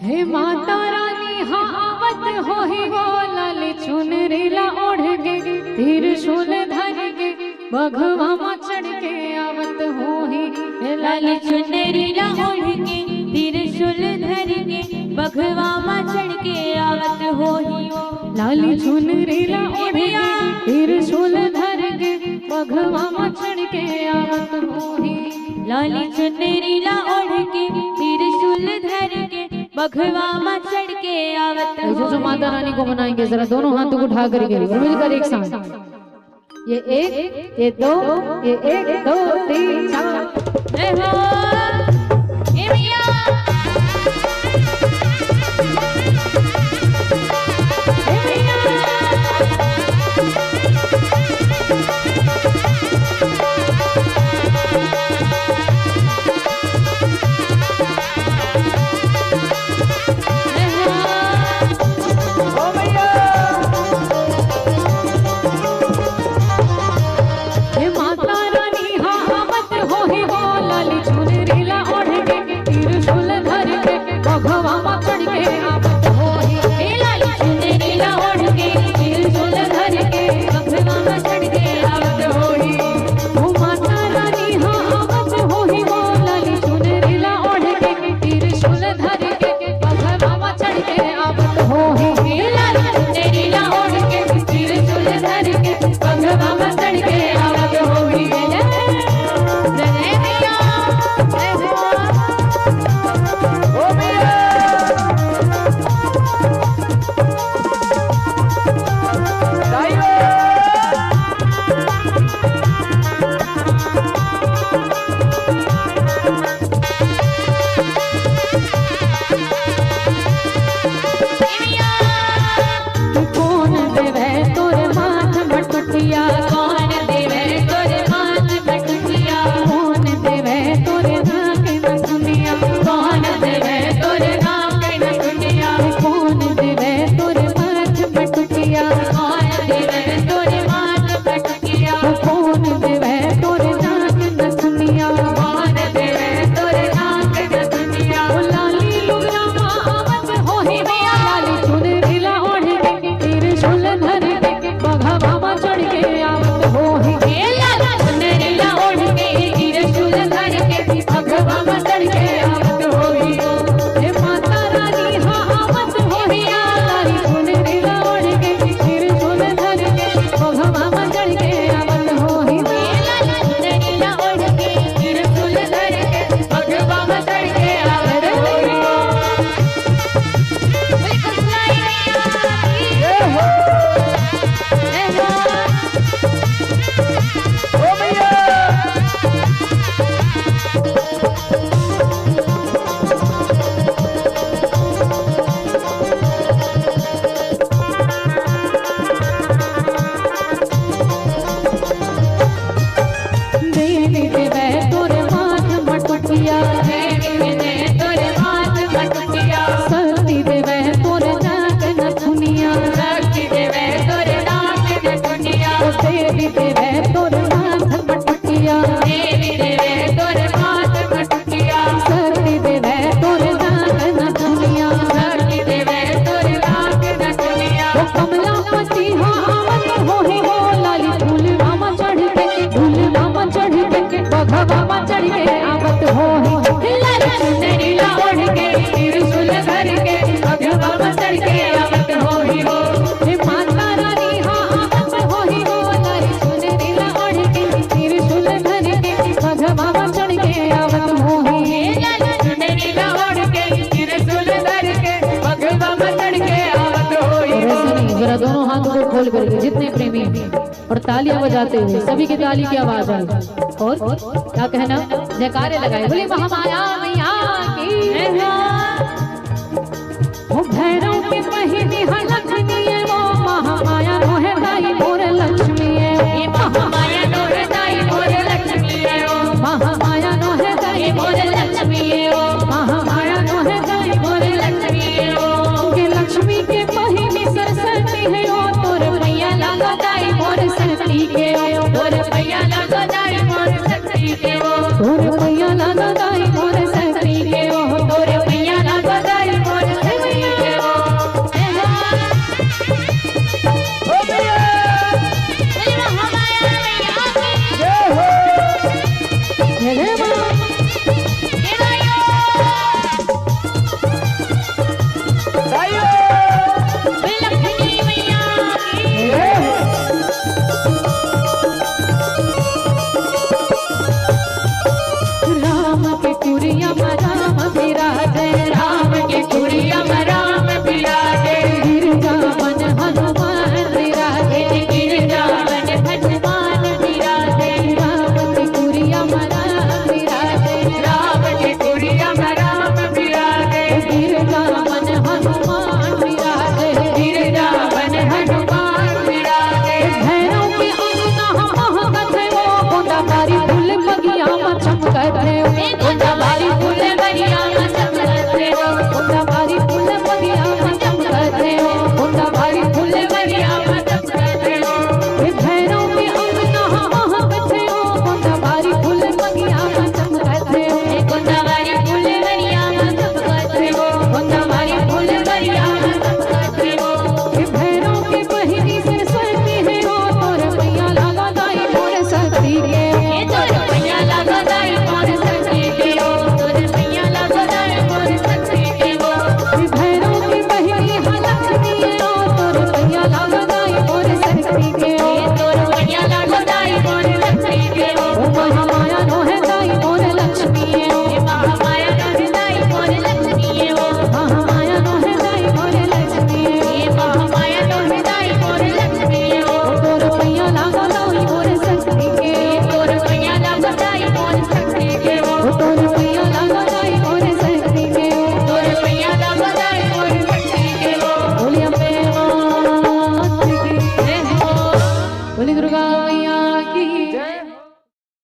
हे माता रानी हावत हो ही वो लाल चुनरीला ओढ़ के त्रिशूल धर के बघवा मा चढ़ के आवत हो ही लाल चुनरीला ओढ़ के त्रिशूल धर के बघवा मा चढ़ के आवत हो ही लाल चुनरीला ओढ़ के त्रिशूल धर के बघवा मा चढ़ के आवत हो ही लाल चुनरीला ओढ़ के त्रिशूल धर के बघवा मा चढ़ के आवत हो। जो माता रानी को मनाएंगे जरा दोनों हाथों को उठा करके मिलकर एक साथ ये एक ये दो ये एक दो तीन चार जय हो हे मैया दोनों हाथों को खोल करके जितने प्रेमी और तालियां बजाते हुए सभी की ताली की आवाज आई और क्या कहना जयकारे लगाए बोले महामाया मैया की वो भैरव के पहिनी लक्ष्मी है वो महामाया नो है दाई मोर लक्ष्मी है ये महामाया नो है दाई मोर लक्ष्मी है ओ महामाया नो है दाई मोर लक्ष्मी है ओ महामाया नो है दाई मोर लक्ष्मी है ओ के लक्ष्मी के पहिनी सरस्वती है ओ तोर मैया लागा दाई मोर सरस्वती के ओ तोर मैया लागा दाई मोर सरस्वती के ओ तोर मैया लागा दाई मोर सरस्वती के ओ तोर मैया लागा दाई मोर दुर्गा मैया की